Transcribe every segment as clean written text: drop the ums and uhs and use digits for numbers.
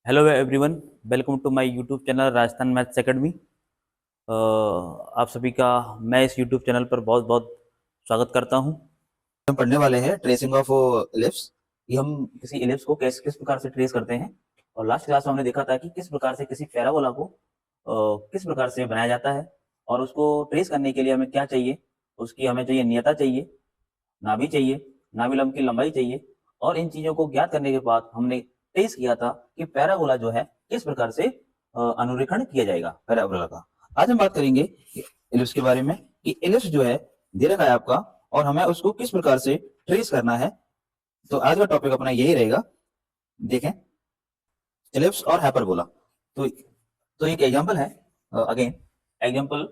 Hello everyone, welcome to my YouTube channel Rajasthan maths academy. आप सभी का मैं इस यूट्यूब चैनल पर बहुत बहुत स्वागत करता हूं। हम पढ़ने वाले हैं ट्रेसिंग ऑफ इलिप्स कि हम किसी इलिप्स को किस प्रकार से ट्रेस करते हैं। और लास्ट क्लास में हमने देखा था कि किस प्रकार से किसी पैराबोला को किस प्रकार से बनाया जाता है और उसको ट्रेस करने के लिए हमें क्या चाहिए। उसकी हमें चाहिए नियता चाहिए, नाभि चाहिए, नाभि लंब की लंबाई चाहिए। और इन चीजों को ज्ञात करने के बाद हमने ट्रेस किया था कि पैराबोला जो है किस प्रकार से अनुरेखण किया जाएगा पैराबोला का। आज हम बात करेंगे इलिप्स के बारे में कि इलिप्स जो है दे रखा है आपका और हमें उसको किस प्रकार से ट्रेस करना है। तो आज का टॉपिक अपना यही रहेगा। देखें इलिप्स और हाइपरबोला। तो एक एग्जांपल है, अगेन एग्जांपल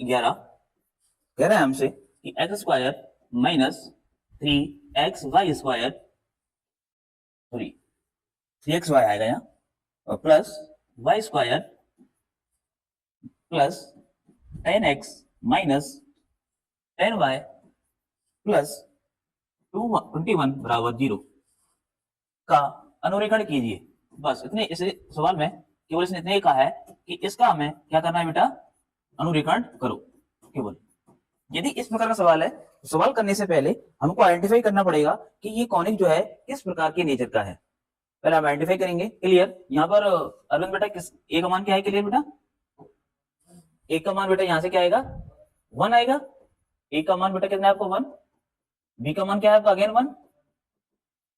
11 कह रहा है हमसे कि x square minus 3xy square 3xy आएगा यहाँ plus y square plus 10x minus 10y plus 21 बराबर 0 का अनुरेखण कीजिए। बस इतने इस सवाल में केवल इसने इतने कहा है कि इसका हमें क्या करना है बेटा, अनुरेखण करो केवल। यदि इस प्रकार का सवाल है तो सवाल करने से पहले हमको आइडेंटिफाई करना पड़ेगा कि ये कॉनिक जो है किस प्रकार के नेचर का है। पहले हम आइडेंटिफाई करेंगे। क्लियर, यहाँ पर अरविंद बेटा किस ए का मान क्या है? क्लियर बेटा, ए का मान बेटा यहाँ से क्या आएगा? 1 आएगा। ए का मान बेटा कितना है आपको? 1। बी का मान क्या है आपका? अगेन 1।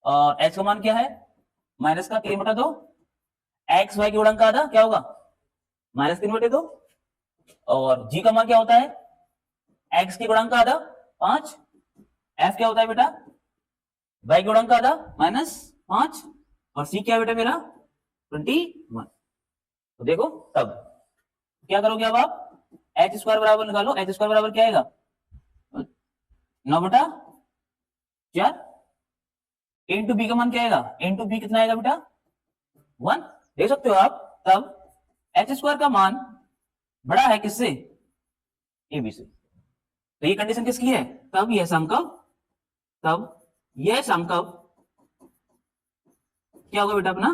और एच का मान क्या है? माइनस का 3/2। एक्स वाई के गुणन का आधा क्या होगा? -3/2। और जी का मान क्या होता है? एक्स के गुणन का आधा 5। एफ क्या होता है बेटा? वाई के गुणन का आधा -5। और सी क्या है बेटा मेरा? 21। तो देखो तब क्या करोगे अब आप? एच स्क्वायर बराबर निकालो। एच स्क्वायर बराबर क्या आएगा? 9/4 इंटू बी का मान क्या आएगा? इंटू बी कितना आएगा बेटा? 1। देख सकते हो आप। तब एच स्क्वायर का मान बड़ा है किससे? ए बी से। तो ये कंडीशन किसकी है? तब यह समकव क्या होगा बेटा अपना?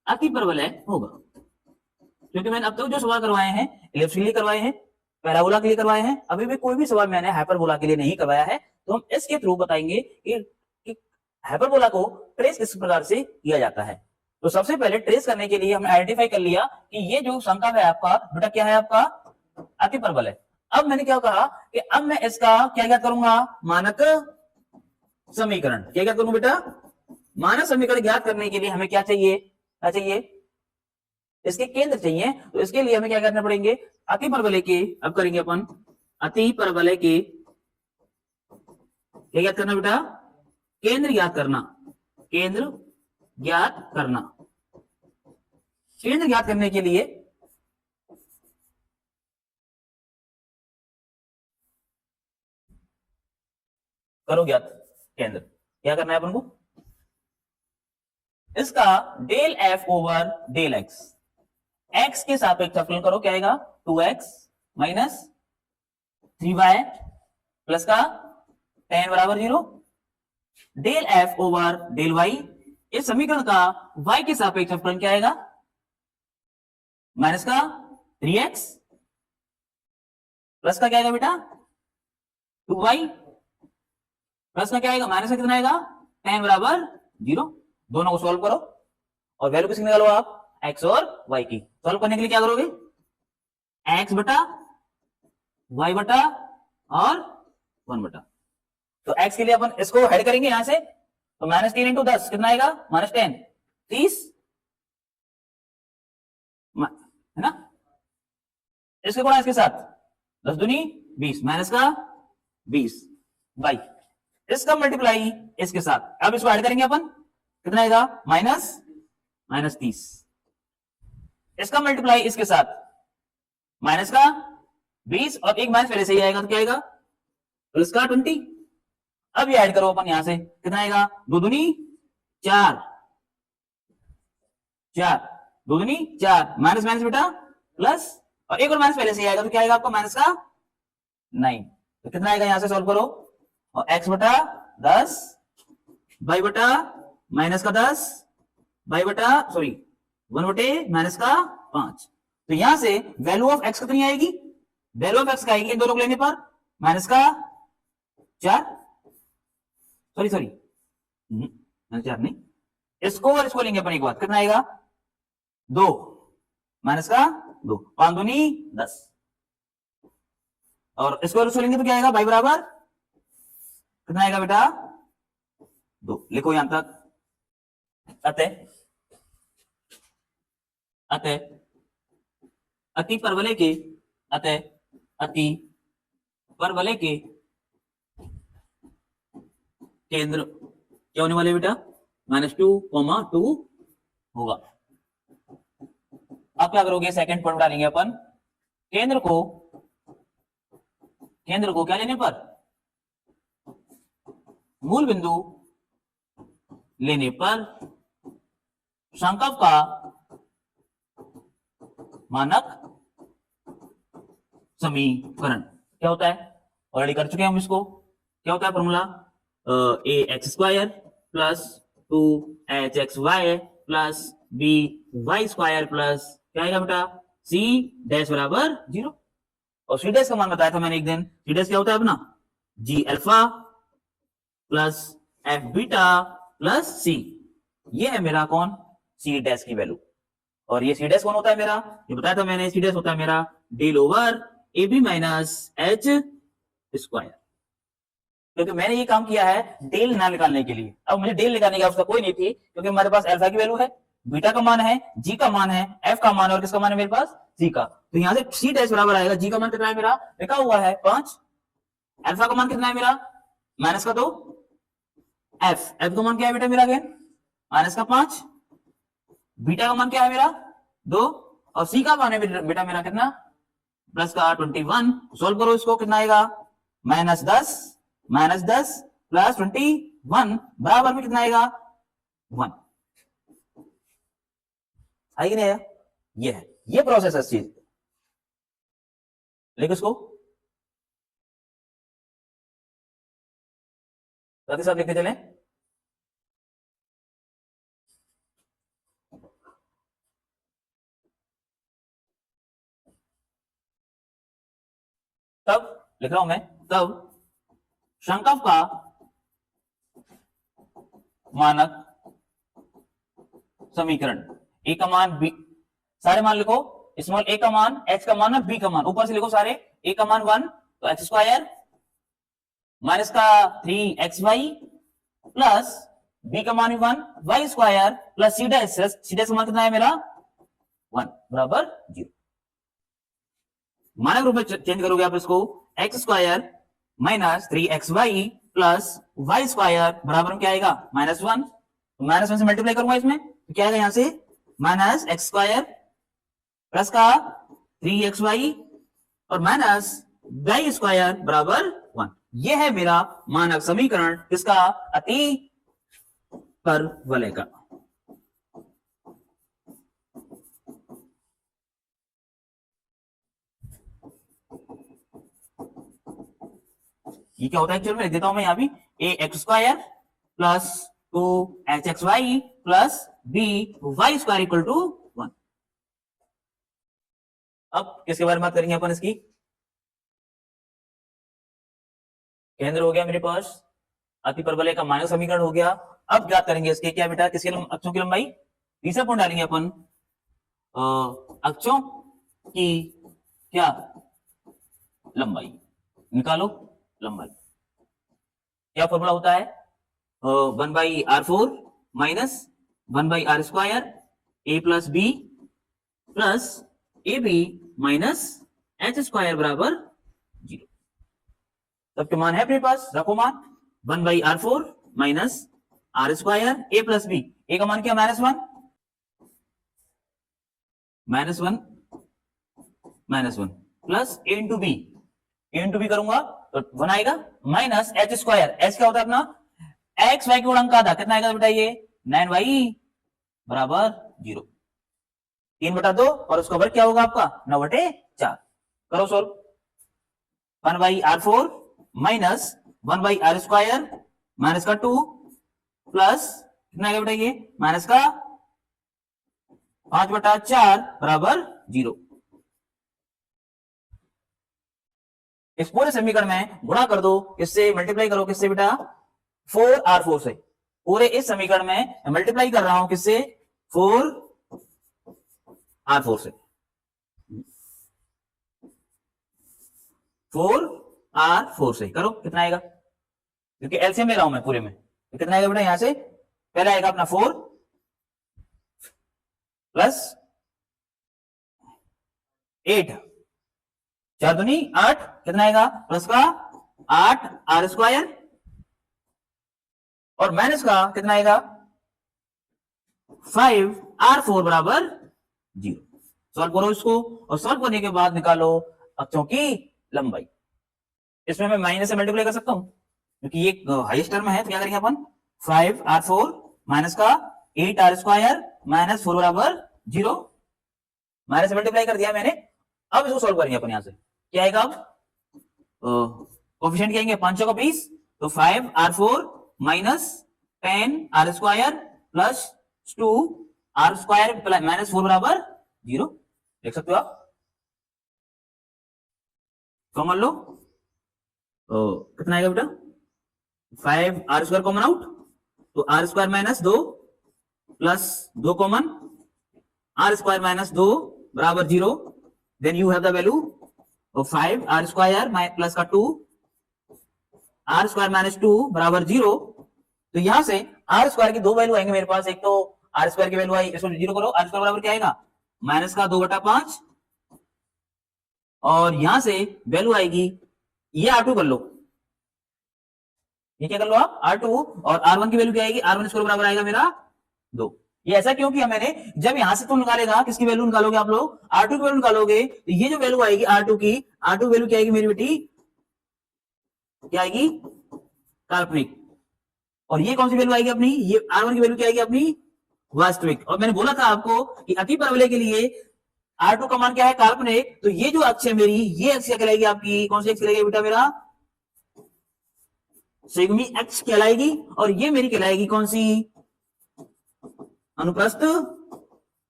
अति परवलय होगा। क्योंकि मैंने अब तक जो सवाल करवाए हैं इलिप्स के लिए करवाए हैं, पैराबोला के लिए करवाए हैं, अभी भी कोई भी सवाल मैंने हाइपरबोला के लिए नहीं करवाया है। तो हम इसके थ्रू बताएंगे कि हाइपरबोला को ट्रेस किस प्रकार से किया जाता है। तो सबसे पहले ट्रेस करने के लिए हमने आइडेंटिफाई कर लिया कि ये जो संकल्प है आपका बेटा क्या है? आपका अति परवलय। अब मैंने क्या कहा कि अब मैं इसका क्या ज्ञात करूंगा? मानक समीकरण। क्या ज्ञात करूं बेटा? मानक समीकरण ज्ञात करने के लिए हमें क्या चाहिए? क्या चाहिए? इसके केंद्र चाहिए। तो इसके लिए हमें क्या करना पड़ेंगे? अति परवलय के, अब करेंगे अपन अति परवलय के क्या ज्ञात करना बेटा? केंद्र ज्ञात करना। केंद्र ज्ञात करना। केंद्र ज्ञात करने के लिए करो ज्ञात केंद्र। क्या करना है अपन को? इसका del f over del x, x के सापेक्ष अवकलन करो। क्या आएगा? 2x माइनस 3y प्लस का 10 बराबर 0। Del f over del y, इस समीकरण का y के सापेक्ष अवकलन क्या आएगा? माइनस का 3x प्लस का क्या आएगा बेटा? 2y प्लस का क्या आएगा? माइनस का कितना आएगा? 10 बराबर 0। दोनों को सॉल्व करो और वैल्यू किसकी निकालो आप? x और y की। सॉल्व करने के लिए क्या करोगे? x बटा y बटा और 1 बटा। तो x के लिए अपन इसको हेड करेंगे यहां से। तो -3 इंटू 10 कितना आएगा? -10 30 है ना। इसके गुणा इसके साथ 10 दूनी 20 माइनस का 20 बाई इसका मल्टीप्लाई इसके साथ। अब इसको ऐड करेंगे अपन, कितना आएगा? -30। इसका मल्टीप्लाई इसके साथ माइनस का 20 और एक माइनस पहले से ही आएगा तो क्या आएगा? प्लस का 20। अब ये ऐड करो अपन यहां से, कितना आएगा? 2 दूनी 4 2 दूनी 4 माइनस माइनस बेटा प्लस और एक और माइनस पहले से ही आएगा तो क्या आएगा आपका? माइनस का 9। तो कितना आएगा? यहां से सॉल्व करो और x बटा 10 बाई बटा माइनस का 10 बाई बटा सॉरी 1 बटे माइनस का 5। तो यहां से वैल्यू ऑफ एक्स कितनी आएगी, वैल्यू ऑफ एक्स का आएगी इन दोनों को लेने पर माइनस का 4 सॉरी 4 नहीं, इसको और इसको लेंगे अपन एक बार, कितना आएगा 2 माइनस का 2, 5 दूनी 10, और इसको और इसको लेंगे तो क्या आएगा, बाई बराबर कितना आएगा बेटा 2। लिखो यहां तक। अतः अति परवलय के केंद्र क्या होने वाले बेटा -2, 2 होगा। अब क्या करोगे, सेकंड पॉइंट डालेंगे अपन, केंद्र को क्या लेने पर, मूल बिंदु लेने पर संकल्प का मानक समीकरण क्या होता है, ऑलरेडी कर चुके हैं हम इसको। क्या होता है formula, a x square plus 2 h y plus b y square plus क्या आएगा बेटा सी डैश बराबर 0। और सी डैश का मान बताया था मैंने एक दिन, सी डैश क्या होता है अपना g alpha plus f beta plus c, ये है मेरा कौन सी डैश की वैल्यू। और ये सी डैश कौन होता है मेरा, ये बताया था मैंने, सी डैश होता है मेरा del over a b minus h square. क्योंकि मैंने ये काम किया है डेल ना निकालने के लिए। अब मुझे डेल निकालने की आवश्यकता कोई नहीं थी, क्योंकि हमारे पास अल्फा की वैल्यू है, बीटा का मान है, जी का मान है, एफ का मान है, और किसका मान है मेरे पास सी का। तो यहां से सी डैश बराबर आएगा, जी का मान कितना है मेरा लिखा हुआ है 5, अल्फा का मान कितना है मेरा माइनस का 2, एफ का मान क्या है बेटा मेरा अगेन माइनस का 5, बीटा का मान क्या है मेरा 2, और सी का मान है बेटा मेरा कितना प्लस का 21। सोल्व करो इसको, कितना आएगा -10 प्लस 21 बराबर में कितना आएगा 1। आएगी नहीं आया, ये है, ये प्रोसेस है इस चीज। लिख इसको साथ ही साथ लिखते चले। तब लिख रहा हूं मैं, तब संकल्प का मानक समीकरण, ए का मान बी, सारे मान लिखो, स्मॉल ए का मान, एच का मान, बी का मान, ऊपर से लिखो सारे। ए का मान 1 तो एक्स स्क्वायर माइनस का 3xy प्लस बी का मान 1 y square plus c dash का मान कितना है मेरा 1 बराबर 0। मानक रूप में चेंज करोगे आप इसको, x square minus 3xy plus y square बराबर में क्या आएगा -1, तो -1 से मल्टीप्लाई करूंगा इसमें तो क्या आएगा यहां से माइनस एक्स स्क्वायर प्लस का 3xy और माइनस वाई स्क्वायर बराबर 1। यह है मेरा मानक समीकरण किसका, अति परवलय का। ये क्या होता है एक्चुअल में, लिख देता हूं मैं यहां भी, a x square plus 2hxy plus b y square equal to 1। अब किसके बारे में बात करेंगे अपन, इसकी केंद्र हो गया मेरे पास, अति परवलय का मानक समीकरण हो गया। अब क्या करेंगे इसके, क्या बेटा किसके अक्षों की लंबाई, तीसरा पॉइंट डालेंगे अपन, अक्षों की क्या लंबाई, निकालो लंबाई। क्या फॉर्मूला होता है 1/r4 minus 1/r square a plus b plus a b minus h square बराबर 0। सबके मान है अपने पास, रखो मान 1/r4 minus r square a plus b, a का मान क्या -1 प्लस ए इंटू बी करूंगा तो 1 आएगा माइनस एच स्क्वायर, एच क्या होता है अपना एक्स वाई के गुणक का आधा, कितना आएगा बेटा ये 9y बराबर 0, 3/2 और उसका वर्ग क्या होगा आपका 9/4। करो solve, 1/r4 minus 1/r square minus का 2 प्लस कितना आएगा बेटा ये माइनस का 5/4 बराबर 0। इस पूरे समीकरण में गुणा कर दो, किससे मल्टीप्लाई करो, किससे बेटा 4R4 से। पूरे इस समीकरण में मल्टीप्लाई कर रहा हूं किससे 4R4 से। 4R4 से करो, कितना आएगा, क्योंकि एलसीएम ले रहा हूं मैं पूरे में, तो कितना आएगा बेटा यहां से पहले आएगा अपना 4 प्लस 8, 4 दूनी 8, कितना आएगा प्लस का 8R² और माइनस का कितना आएगा 5R4 बराबर 0। सॉल्व करो इसको और सॉल्व करने के बाद निकालो अक्षों की लंबाई। इसमें मैं माइनस से मल्टीप्लाई कर सकता हूं क्योंकि ये हाईएस्ट टर्म है, तो क्या करेंगे अपन 5R4 माइनस का 8R² माइनस 4 बराबर 0। माइनस से मल्टीप्लाई कर दिया मैंने। अब इसको सॉल्व करेंगे अपन यहां से, क्या आएगा अब कोफिशिएंट क्या आएंगे 5 का 20, तो 5R4 minus 10R² plus 2R² minus 4 बराबर 0। देख सकते हो आप, कॉमन लो कितना आएगा बेटा 5R² कॉमन आउट, तो R² minus 2 plus 2 common, R² minus 2 बराबर 0। Then you have the value of 5R² plus का 2 R² माइनस 2 बराबर 0। तो यहां से R² की दो वैल्यू आएंगे मेरे पास, एक तो R² की वैल्यू आई, इसको 0 करो, R² बराबर क्या आएगा माइनस का 2/5 और यहां से वैल्यू आएगी ये R2 कर लो, ये क्या कर लो आप R2 और R1 की वैल्यू क्या आएगी R1 स्क्वायर बराबर आएगा मेरा 2। ये ऐसा क्यों किया मैंने, जब यहां से तुम निकालेगा किसकी वैल्यू निकालोगे आप लोग R2 की वैल्यू निकालोगे, तो ये जो वैल्यू आएगी R2 की, R2 वैल्यू क्या आएगी मेरी बेटी, क्या आएगी काल्पनिक, और ये कौन सी वैल्यू आएगी अपनी, ये R1 की वैल्यू क्या आएगी अपनी वास्तविक। और मैंने बोला था आपको कि अति परवलय के लिए R2 का मान क्या है काल्पनिक, तो ये जो अक्ष है मेरी, ये अक्ष क्या कहलाएगी आपकी, कौन सी अक्ष कहलाएगी बेटा मेरा सिग्मी अक्ष कहलाएगी, और ये मेरी कहलाएगी कौन सी अनुप्रस्थ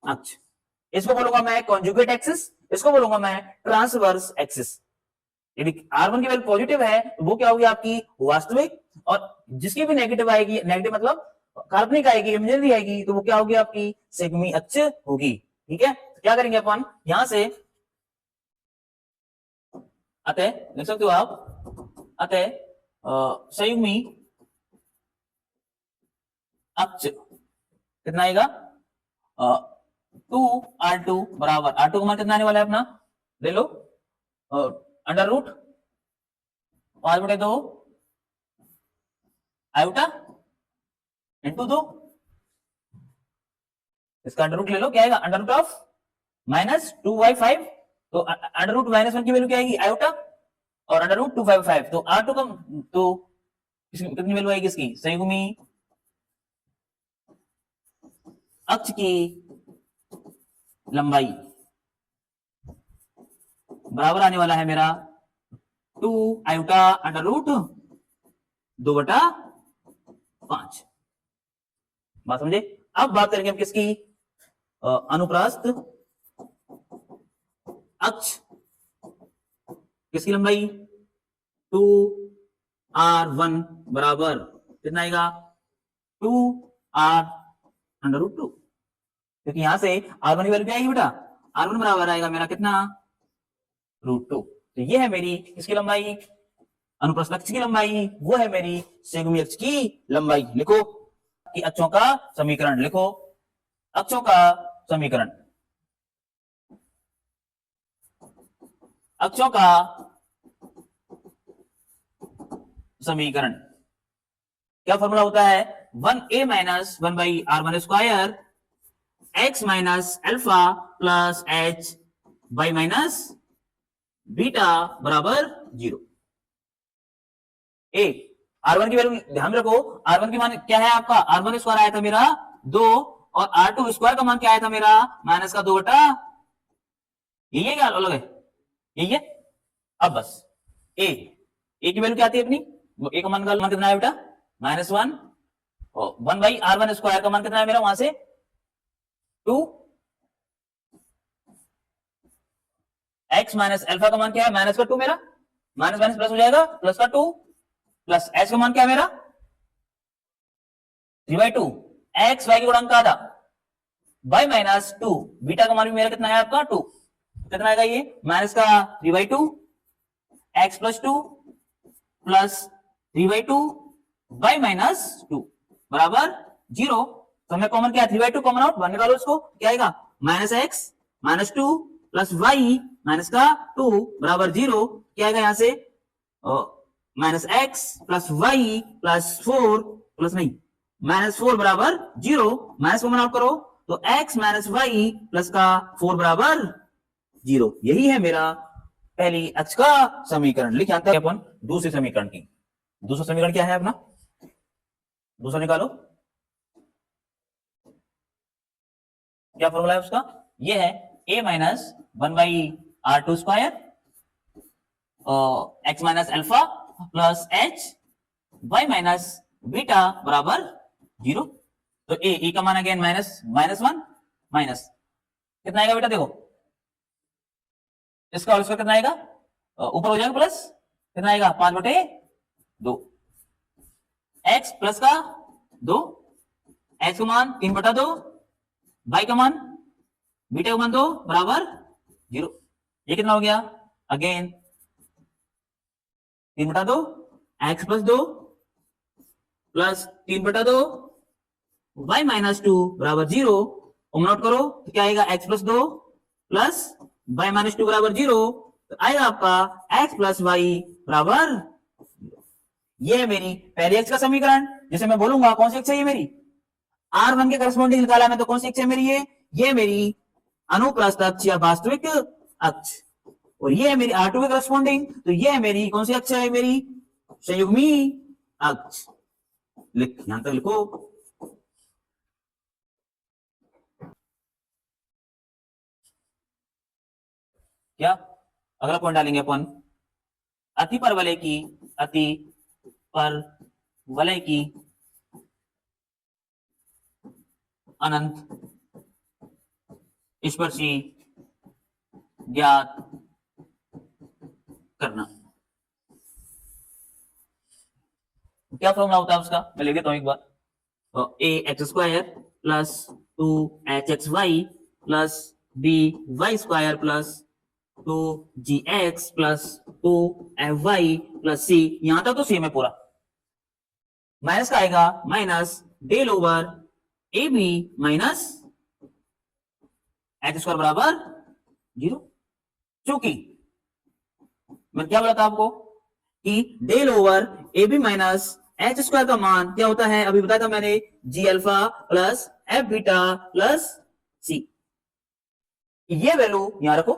अक्ष। इसको बोलूंगा मैं कॉन्जुगेट एक्सिस, इसको बोलूंगा मैं ट्रांसवर्स एक्सिस। यदि R1 की वैल्यू पॉजिटिव है तो वो क्या होगी आपकी वास्तविक, और जिसकी भी नेगेटिव आएगी, नेगेटिव मतलब काल्पनिक आएगी, इमेजिनरी आएगी, तो वो क्या होगी आपकी सेगमी अक्ष होगी। ठीक है, तो क्या करेंगे अपन यहां से अतः देख सकते हो आप, अतः संयुग्मी अक्ष कितना आएगा 2R2 बराबर, R2 का मान कितना आने वाला है अपना, ले लो अंडर रूट 5/2 आयोटा इंटू 2, इसका अंडर रूट ले लो, क्या आएगा अंडर रूट ऑफ माइनस 2/5, तो अंडर रूट -1 की वैल्यू क्या आएगी आयोटा, और अंडर रूट 2/5, तो R2 का तो कितनी वैल्यू आएगी इसकी संयुग्मी अक्ष की लंबाई बराबर आने वाला है मेरा 2 आयोटा अंडर रूट 2/5। बात समझे। अब बात करेंगे हम किसकी अनुप्रस्थ अक्ष, किसकी लंबाई 2R1 बराबर कितना आएगा 2R अंडर रूट 2, क्योंकि यहां से R1 की वैल्यू क्या आएगी बेटा, R1 बराबर आएगा मेरा कितना √2। तो ये है मेरी किसकी लंबाई अनुप्रस्थ अक्ष की लंबाई, वो है मेरी सेगमी अक्ष की लंबाई। लिखो कि अक्षों का समीकरण, लिखो अक्षों का समीकरण, अक्षों का समीकरण क्या फॉर्मूला होता है 1a minus 1/r1² x minus alpha plus h y minus beta बराबर 0। ए R1 की वैल्यू ध्यान रखो, R1 की मान क्या है आपका R1 स्क्वायर आया था मेरा 2, और R2 स्क्वायर का मान क्या आया था मेरा माइनस का 2 बटा, यही है क्या अलग है, यही है। अब बस ए की वैल्यू क्या आती है अपनी, वो ए का मान कितना है बेटा -1, one by r one square का मान कितना है मेरा वहां से 2, एक्स माइनस अल्फा का मान क्या है माइनस का 2 मेरा, माइनस माइनस प्लस हो जाएगा प्लस का 2, प्लस एच का मान क्या है मेरा 3/2, एक्स वाई के गुणांक का आधा बाई माइनस 2, बीटा का मान भी मेरा कितना है आपका 2, कितना आएगा ये माइनस का 3/2, x plus 2 plus 3/2 by minus 2 बराबर 0। तो हमें कॉमन क्या है 3/2 कॉमन आउट, 1 निकालो इसको, क्या आएगा minus x minus 2 plus y minus का 2 बराबर 0, क्या आएगा यहां से minus x plus y plus 4 plus नहीं माइनस 4 बराबर 0, माइनस कॉमन आउट करो तो x माइनस वाई प्लस का 4 बराबर 0। यही है मेरा पहली अक्ष का समीकरण। लिख यहां तक अपन दूसरे समीकरण की, दूसरा समीकरण क्या है अपना, दूसरा निकालो, क्या फॉर्मूला है उसका, ये है a minus 1/r2 square x minus alpha plus h y minus beta बराबर 0। तो ए का मान अगेन -1 माइनस कितना आएगा बेटा, देखो इसका और इसका कितना आएगा, ऊपर हो जाएगा प्लस, कितना आएगा 5/2, x प्लस का 2, x का मान 3/2, y का मान बीटा का मान 2 बराबर 0। ये कितना हो गया again 3/2, x plus 2 plus 3/2 y minus 2 बराबर 0, कॉमन आउट करो तो क्या आएगा x plus 2 plus y minus 2 बराबर 0, तो आएगा आपका x प्लस वाई बराबर 0। ये है मेरी पहली x का समीकरण। जैसे मैं बोलूंगा कौन सी x है ये मेरी, R1 के करस्पॉन्डिंग निकाला मैं, तो कौन सी x है मेरी, ये मेरी अनुप्रस्थ अक्ष या वास्तविक अक्ष, और ये है मेरी R2 के करस्पॉन्डिंग, तो ये है मेरी कौन सी अक्ष है मेरी संयुग्मी अक्ष। लिख यहां तक लिखो। क्या अगला पॉइंट डालेंगे अपन, अति परवलय की अनंत स्पर्शी ज्ञात करना। क्या फॉर्मूला होता है उसका, मैं लिख देता हूं एक बार, a x square plus 2hxy plus by square plus 2gx plus 2fy plus c, यहां तक तो सेम है पूरा, माइनस का आएगा minus del over a b minus h square बराबर 0। चूंकि मैं क्या बोला था आपको कि del over a b minus h square का मान क्या होता है, अभी बताया था मैंने, g alpha plus f beta plus c. ये वैल्यू यहां रखो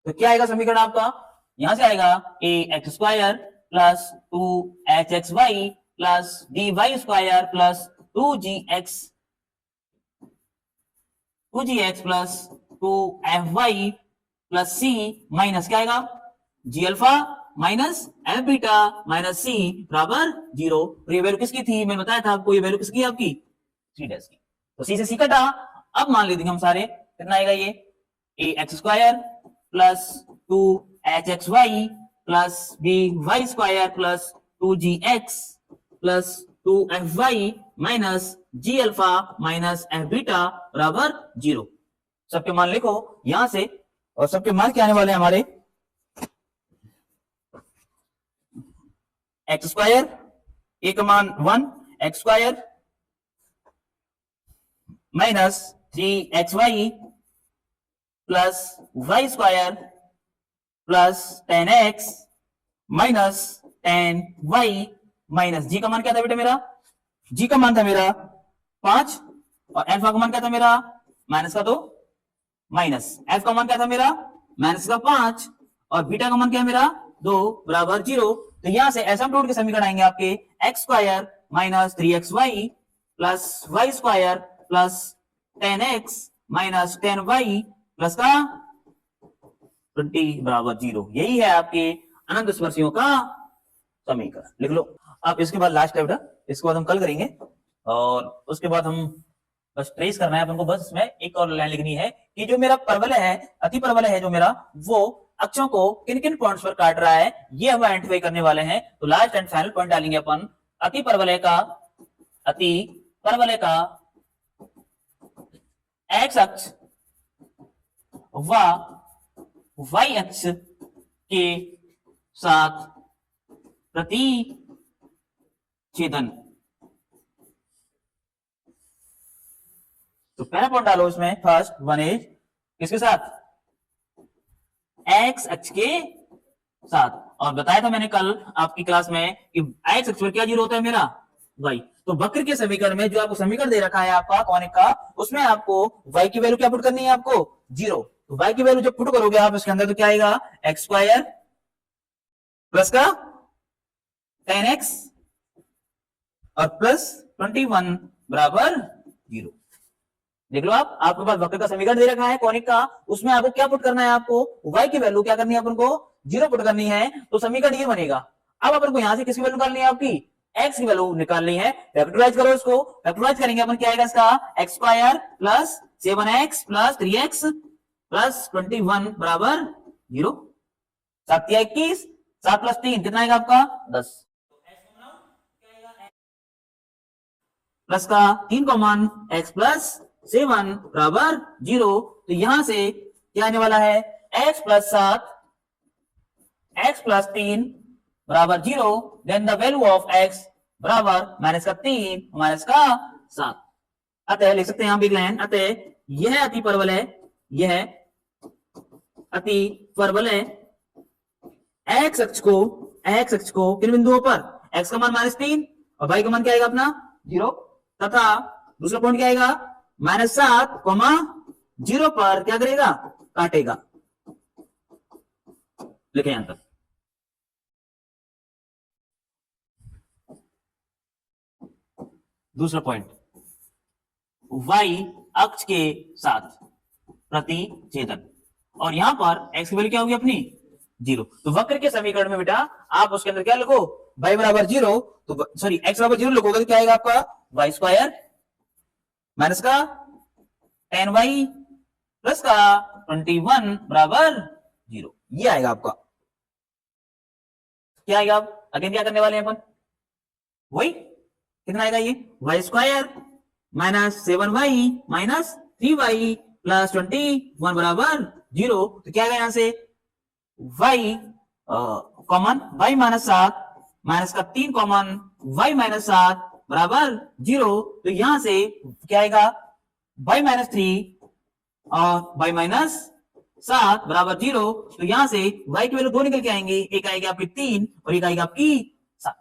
तो क्या आएगा समीकरण आपका, यहां से आएगा a x square plus 2hxy plus dy square plus 2gx plus 2fy plus c minus क्या आएगा g alpha minus f beta minus c बराबर 0। और ये वैल्यू किसकी थी, मैंने बताया था आपको, ये वैल्यू किसकी है आपकी 3 की। तो सी से सी कटा, अब मान लेते हैं हम सारे, कितना आएगा ये a x square plus 2hxy plus by square plus 2gx plus 2fy minus g alpha minus f beta बराबर 0। सबके मान लिखो यहां से, और सबके मान क्या आने वाले हैं हमारे, एक्स स्क्वायर ए का मान 1 x square minus 3xy plus y square plus 10x minus 10y minus g का मान क्या था बेटा मेरा, जी का मान था मेरा 5, और अल्फा का मान क्या था मेरा माइनस का 2, माइनस एफ का मान क्या था मेरा माइनस का 5, और बीटा का मान क्या है मेरा 2 बराबर 0। तो यहां से एसिम्प्टोट के समीकरण आएंगे आपके x square minus 3xy plus y square plus 10x minus 10y plus का 20 बराबर 0। यही है आपके अनंत स्पर्शियों का समीकरण। लिख लो। अब इसके बाद लास्ट है बेटा, इसके बाद हम कल करेंगे और उसके बाद हम बस ट्रेस करना है अपन को। बस इसमें एक और लाइन लिखनी है कि जो मेरा परवलय है, अति परवलय है जो मेरा, वो अक्षों को किन किन पॉइंट्स पर काट रहा है, ये हम आइडेंटिफाई करने वाले हैं। तो लास्ट एंड फाइनल पॉइंट डालेंगे अपन, अति परवलय का एक्स अक्ष व वाई अक्ष के साथ प्रतिच्छेदन। तो पहला पॉइंट डालो इसमें, फर्स्ट वन इज किसके साथ, एक्स अक्ष के साथ। और बताया था मैंने कल आपकी क्लास में कि एक्स अक्ष पर क्या जीरो होता है मेरा, वाई। तो वक्र के समीकरण में जो आपको समीकरण दे रखा है आपका कॉनिक का, उसमें आपको वाई की वैल्यू क्या पुट करनी है, आपको जीरो। तो वाई की वैल्यू जब पुट करोगे आप इसके अंदर, तो क्या आएगा, एक्स स्क्वायर प्लस का 10x और प्लस 21 बराबर जीरो। देख लो आप, आपके पास वक्र का समीकरण दे रखा है कॉनिक का, उसमें आपको क्या पुट करना है, आपको y की वैल्यू क्या करनी है, अपन को जीरो पुट करनी है। तो समीकरण ये बनेगा। अब अपन को यहां से किसकी वैल्यू निकालनी है, आपकी x की वैल्यू निकालनी है। फैक्टराइज करो इसको, फैक्टराइज करेंगे अपन, क्या आएगा इसका, x square plus 7x plus 3x plus 21 बराबर जीरो। 7 या 21, 7 प्लस 3 कितना आएगा आपका 10। प्लस का 3 कॉमन, x प्लस 7 बराबर जीरो। तो यहां से क्या आने वाला है, x प्लस 7 x प्लस 3 बराबर zero. Then the value of x बराबर माइनस का 3 माइनस का 7। अतः लिख सकते हैं यहां बिग लाइन, अतः यह अति परवलय, यह अति परवलय x अक्ष को किन बिंदुओं पर, x का मान -3 और y का मान क्या आएगा अपना जीरो, तथा दूसरा पॉइंट क्या आएगा, -7, 0 पर क्या करेगा, काटेगा। लिखे यहां तक। दूसरा पॉइंट, y अक्ष के साथ प्रतिच्छेदन, और यहां पर x की वैल्यू क्या होगी अपनी जीरो। तो वक्र के समीकरण में बेटा आप उसके अंदर क्या लिखो, y बराबर जीरो, तो सॉरी x बराबर जीरो लिखोगे तो क्या आएगा आपका, वाई स्क्वायर माइनस का 10y प्लस का 21 बराबर जीरो। ये आएगा आपका, क्या आएगा, आप अगेन क्या करने वाले हैं अपन, वही कितना आएगा ये, y square minus 7y minus 3y plus 21 बराबर जीरो। तो क्या आएगा यहां से, y common, y minus 7 minus का 3 कॉमन, y माइनस 7 बराबर जीरो। तो यहां से क्या आएगा, y माइनस 3 और y माइनस 7 बराबर जीरो। तो यहां से y की वैल्यू दो निकल के आएंगे, एक आएगी आपकी 3 और एक आएगी आपकी 7।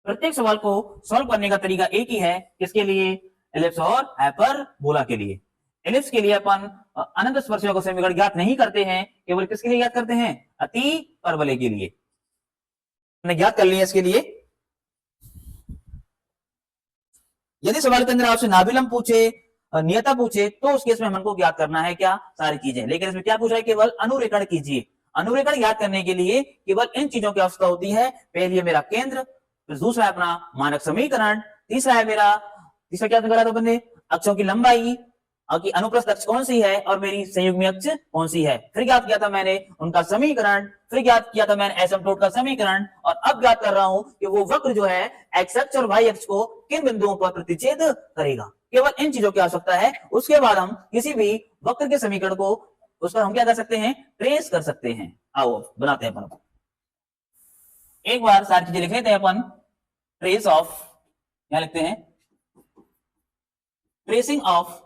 प्रत्येक सवाल को सॉल्व करने का तरीका एक ही है, किसके लिए, एलिप्स और हाइपरबोला के लिए। एलिप्स के लिए अपन अनंत स्पर्शियों का समीकरण ज्ञात नहीं करते हैं, केवल किसके लिए ज्ञात करते हैं, अति परवलय के लिए। हमने ज्ञात कर लिया इसके लिए। यदि सवाल के अंदर आपसे नाभिलंब पूछे, नियता पूछे, तो उस केस में हमको ज्ञात करना है क्या, सारी चीजें। लेकिन इसमें क्या पूछा है, केवल अनुरेखण कीजिए। अनुरेखण ज्ञात करने के लिए केवल इन चीजों की आवश्यकता होती है। पहली है मेरा केंद्र, फिर दूसरा है अपना मानक समीकरण, तीसरा है मेरा, तीसरा क्या निकाला था बंदे, अक्षों की लंबाई की अनुप्रस्थ अक्ष कौन सी है और मेरी संयुग्मी अक्ष कौन सी है। फिर ज्ञात किया था मैंने उनका समीकरण, फिर ज्ञात किया था मैंने एसिम्प्टोट का समीकरण, और अब ज्ञात कर रहा हूं कि वो वक्र जो है एक्स अक्ष और वाई अक्ष को किन बिंदुओं पर प्रतिच्छेद करेगा। केवल इन चीजों की आवश्यकता है। उसके बाद हम किसी भी वक्र के समीकरण को उस पर हम क्या कर सकते हैं, ट्रेस कर सकते हैं। आओ बनाते हैं अपन, एक बार सारी चीजें लिख लेते हैं अपन। ट्रेस ऑफ, क्या लिखते हैं, ट्रेसिंग ऑफ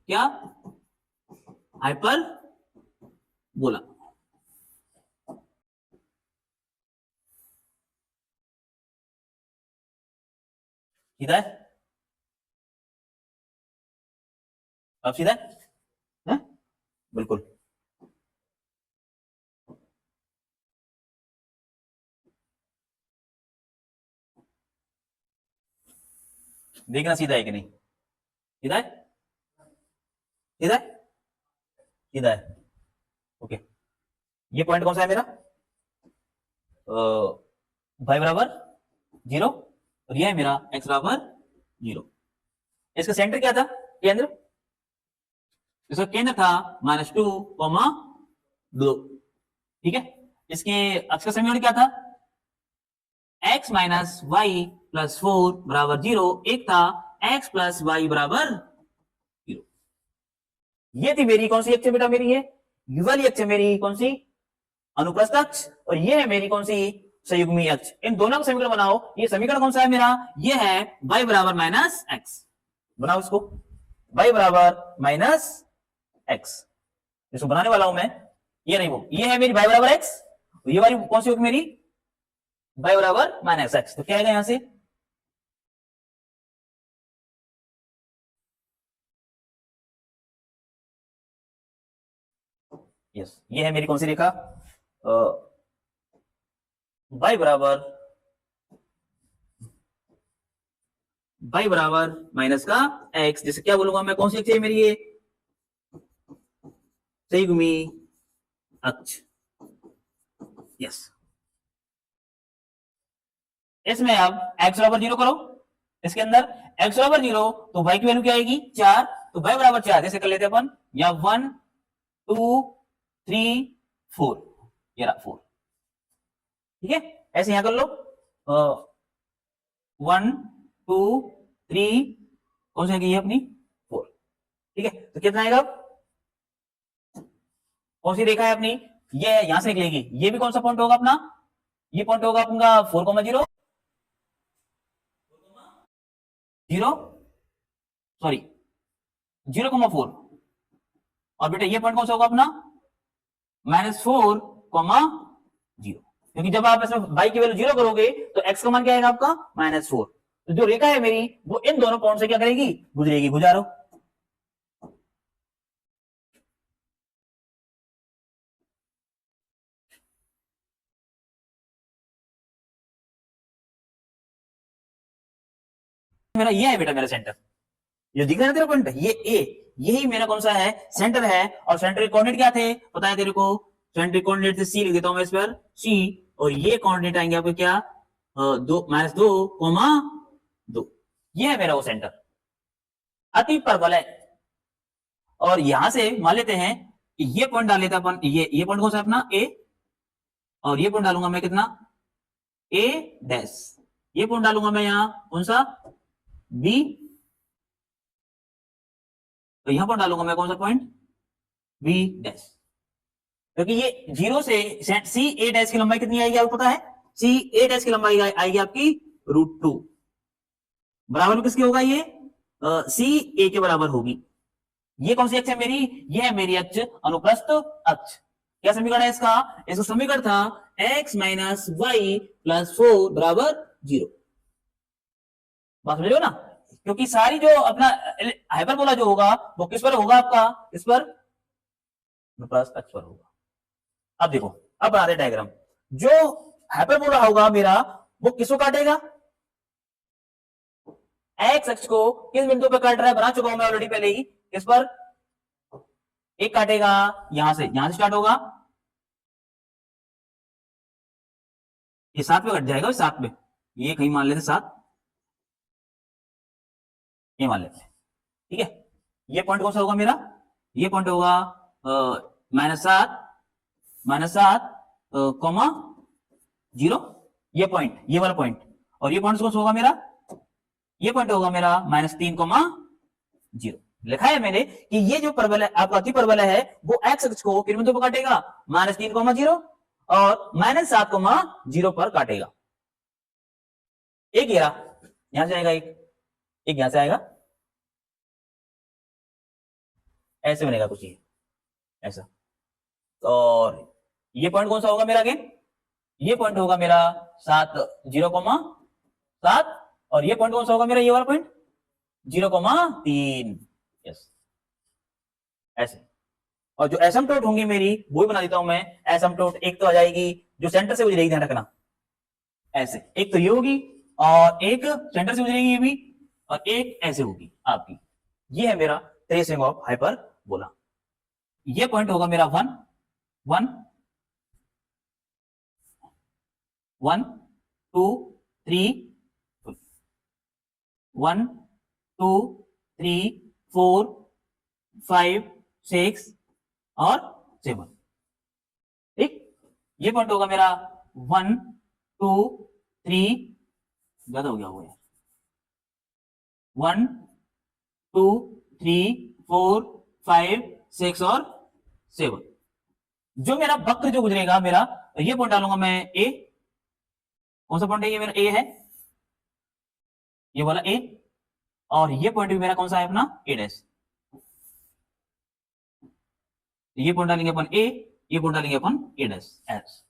क्या, हाइपर बोला। सीधा है, अब सीधा है? बिल्कुल। देखना सीधा है कि नहीं, सीधा है, सीधा है, सीधा है, ओके। ये पॉइंट कौन सा है मेरा, y बराबर 0 और ये है मेरा x बराबर 0। इसका सेंटर क्या था, केंद्र, इसका केंद्र था -2, ठीक है। इसके अक्ष का समीकरण क्या था, x माइनस वाई प्लस 4 बराबर 0, एक था x प्लस वाई बराबर 0। ये थी मेरी कौन सी अक्ष बेटा, मेरी ये वाली अक्ष मेरी कौन सी, अनुप्रस्थ अक्ष, और ये है मेरी कौन सी, संयुग्मी अक्ष। इन दोनों का समीकरण बनाओ। ये समीकरण कौन सा है मेरा, ये है y बराबर माइनस एक्स। बनाओ इसको, y बराबर माइनस एक्स, इसको बनाने वाला हूं मैं, ये नहीं वो, ये है मेरी y बराबर x, ये वाली कौन सी होगी मेरी, y बराबर माइनस एक्स। तो क्या आएगा यहां से, यस, ये है मेरी कौन सी रेखा, y बराबर माइनस का x, जैसे क्या बोलूंगा मैं, कौन सी अक्ष है मेरी, ये संयुग्मी अक्ष, यस। इसमें अब x बराबर 0 करो, इसके अंदर x बराबर 0, तो y की वैल्यू क्या आएगी 4, तो y बराबर 4 जैसे कर लेते हैं अपन, या 1 2 3 4, ये रहा 4, ठीक है। ऐसे यहां कर लो, 1 2 3, कौन सी आएगी ये अपनी 4, ठीक है। तो कितना आएगा, कौन सी रेखा है अपनी, ये यहां से निकलेगी, ये भी कौन सा पॉइंट होगा अपना, ये पॉइंट होगा अपना 4,0 0 सॉरी 0,4, और बेटा ये पॉइंट कौन सा होगा अपना -4,0, क्योंकि जब आप इसमें y की वैल्यू 0 करोगे तो x का मान क्या आएगा आपका -4। तो जो रेखा है मेरी वो इन दोनों पॉइंट से क्या करेगी, गुजरेगी, गुजारो। मेरा ये है बेटा मेरा सेंटर, ये दिख रहा है तेरा पॉइंट, ये ए, यही मेरा कौन सा है, सेंटर है। और सेंटर के कोऑर्डिनेट क्या थे पता है तेरे को, सेंटर के कोऑर्डिनेट थे सी, लिख देता हूं मैं इस पर सी, और ये कोऑर्डिनेट आएंगे आपके क्या, 2 ये है मेरा वो सेंटर, अति परवलय है। और यहां से मान लेते हैं कि ये पॉइंट डाल लेते अपन, ये पॉइंट कौन सा है अपना ए, और ये पॉइंट डालूंगा मैं कितना ए डैश, ये पॉइंट डालूंगा मैं यहां कौन सा बी, तो यहां पर डालूंगा मैं कौन सा पॉइंट बी डैश, क्योंकि ये 0 से सी ए डैश की लंबाई कितनी आएगी आपको पता है, सी ए डैश की लंबाई आएगी आपकी √2, बराबर में किसके होगा ये, सी ए के बराबर होगी। ये कौन सी अक्ष है मेरी, ये है मेरी अक्ष अनुप्रस्थ अक्ष। क्या समीकरण है इसका, इसका समीकरण था x माइनस वाई प्लस 4 बराबर 0। बात समझ लो ना, क्योंकि सारी जो अपना हाइपरबोला जो होगा वो किस पर होगा आपका, इस पर अनुप्रस्थ अक्ष पर होगा। अब देखो, अब बना दे डायग्राम, जो हाइपरबोला होगा मेरा वो किसको काटेगा, एक्स अक्ष को किस बिंदु पर काट रहा है, बना चुका हूं मैं ऑलरेडी पहले ही, किस पर, एक काटेगा यहां से स्टार्ट होगा, ये 7 पे कट जाएगा, 7 पे, ये कहीं मान लेते 7, ये मान लेते हैं, ठीक है। ये पॉइंट कौन सा होगा मेरा, ये पॉइंट होगा -7 कॉमा 0, ये पॉइंट, ये वाला पॉइंट, और ये पॉइंट कौन सा होगा मेरा, ये पॉइंट होगा मेरा -3,0। लिखा है मैंने कि ये जो परवलय है आपका अति परवलय है वो एक्स अक्ष को किन बिंदु पर काटेगा, -3,0 और -7,0 पर काटेगा। एक ये रहा, यहां से आएगा एक यहां से आएगा, ऐसे बनेगा कुछ ये ऐसा, और ये पॉइंट कौन सा होगा मेरा, अगेन ये पॉइंट होगा मेरा 0,7, और ये पॉइंट कौन सा होगा मेरा, ये वाला पॉइंट 0,3, यस ऐसे। और जो एसिम्पटोट होंगी मेरी वो भी बना देता हूं मैं, एसिम्पटोट एक तो आ जाएगी जो सेंटर से गुजरेगी, ध्यान रखना, ऐसे एक तो ये होगी, और एक सेंटर से गुजरेगी ये भी, और एक ऐसे होगी आपकी। ये है मेरा ट्रेसिंग ऑफ हाइपरबोला। ये पॉइंट होगा मेरा 1 1, 1 2 3 1 2 3 4 5 6 और 7। ठीक, ये पॉइंट होगा मेरा 1 2 3, ज्यादा हो गया वो यार, 1 2 3 4 5 6 और 7। जो मेरा वक्र जो गुजरेगा मेरा, ये पॉइंट डालूंगा मैं ए। कौन सा पॉइंट है? ये मेरा ए है, ये वाला ए। और ये पॉइंट भी मेरा कौन सा है? अपना ए डैश। ये पॉइंट डालेंगे अपन ए, ये पॉइंट डालेंगे अपन ए डैश एस।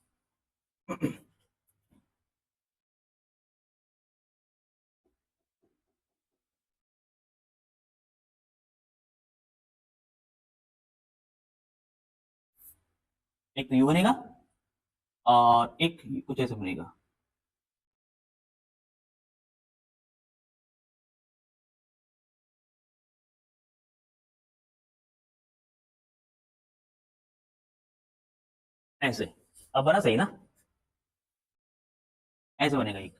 एक तो यू बनेगा और एक कुछ ऐसे बनेगा। ऐसे अब बना सही ना? ऐसे बनेगा एक।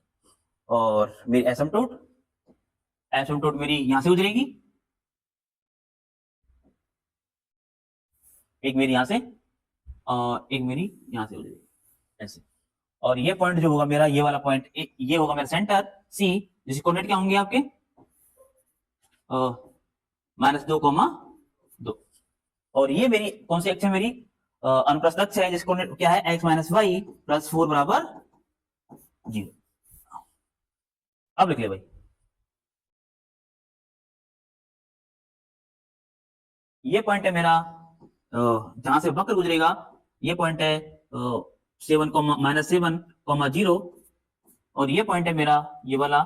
और मेरी एसिम्पटोट मेरी यहां से गुजरेगी, एक मेरी यहां से और एक मेरी यहां से गुजरेगी ऐसे। और ये पॉइंट जो होगा मेरा, ये वाला पॉइंट, ये होगा मेरा सेंटर सी, जिसके कोऑर्डिनेट क्या होंगे आपके? -2,2। और ये मेरी कौन सी अक्ष है? मेरी अनुप्रस्थ अक्ष है, जिसको क्या है? x - y + 4 = 0। अब लिख ले भाई, ये पॉइंट है मेरा जहां से वक्र गुजरेगा, ये पॉइंट है 7, -7, 0। और ये पॉइंट है मेरा ये वाला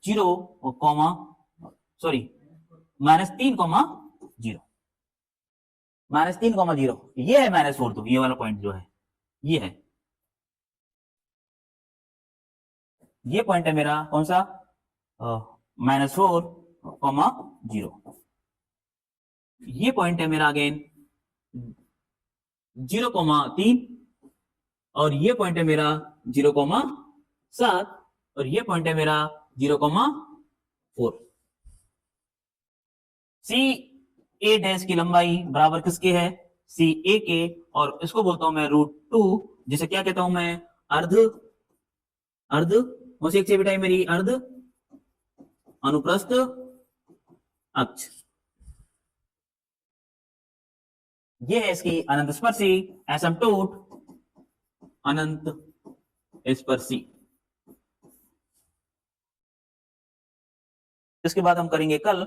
0, सॉरी -3, 0, -3, 0। ये है -4, तो ये वाला पॉइंट जो है ये है, ये पॉइंट है मेरा कौन सा? -4, 0। ये पॉइंट है मेरा अगेन 0,3। और ये पॉइंट है मेरा 0,7। और ये पॉइंट है मेरा 0,4। सी ए डैश की लंबाई बराबर किसके है? सी ए के। और इसको बोलता हूं मैं √2, जिसे क्या कहता हूं मैं? अर्ध कौन सी अक्ष बेटा? मेरी अर्ध अनुप्रस्थ अक्ष। ये है इसकी अनंत स्पर्शी एसिम्पटोट, अनंत स्पर्शी। इसके बाद हम करेंगे कल